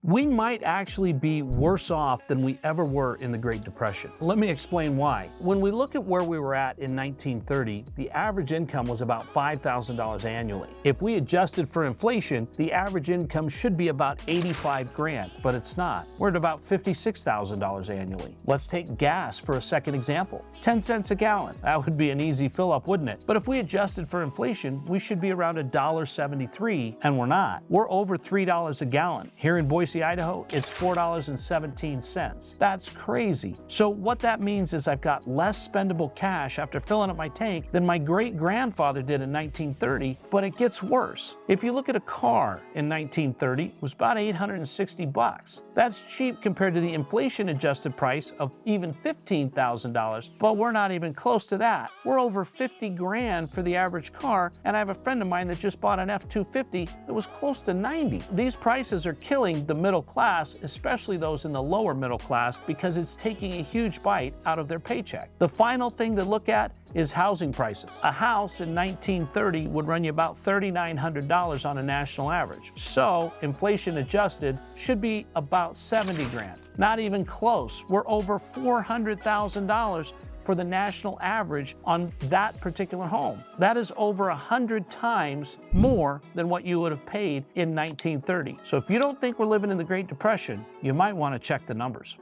we might actually be worse off than we ever were in the Great Depression. Let me explain why. When we look at where we were at in 1930, the average income was about $5,000 annually. If we adjusted for inflation, the average income should be about 85 grand, but it's not. We're at about $56,000 annually. Let's take gas for a second example. 10 cents a gallon. That would be an easy fill up, wouldn't it? But if we adjusted for inflation, we should be around $1.73, and we're not. We're over $3 a gallon. Here in Boise, Idaho, it's $4.17. That's crazy. So what that means is I've got less spendable cash after filling up my tank than my great-grandfather did in 1930, but it gets worse. If you look at a car in 1930, it was about $860. That's cheap compared to the inflation-adjusted price of even $15,000, but we're not even close to that. We're over 50 grand for the average car, and I have a friend of mine that just bought an F-250 that was close to 90. These prices are killing the middle class, especially those in the lower middle class, because it's taking a huge bite out of their paycheck. The final thing to look at is housing prices. A house in 1930 would run you about $3,900 on a national average. So inflation adjusted should be about 70 grand. Not even close. We're over $400,000 for the national average on that particular home. That is over 100 times more than what you would have paid in 1930. So if you don't think we're living in the Great Depression, you might want to check the numbers.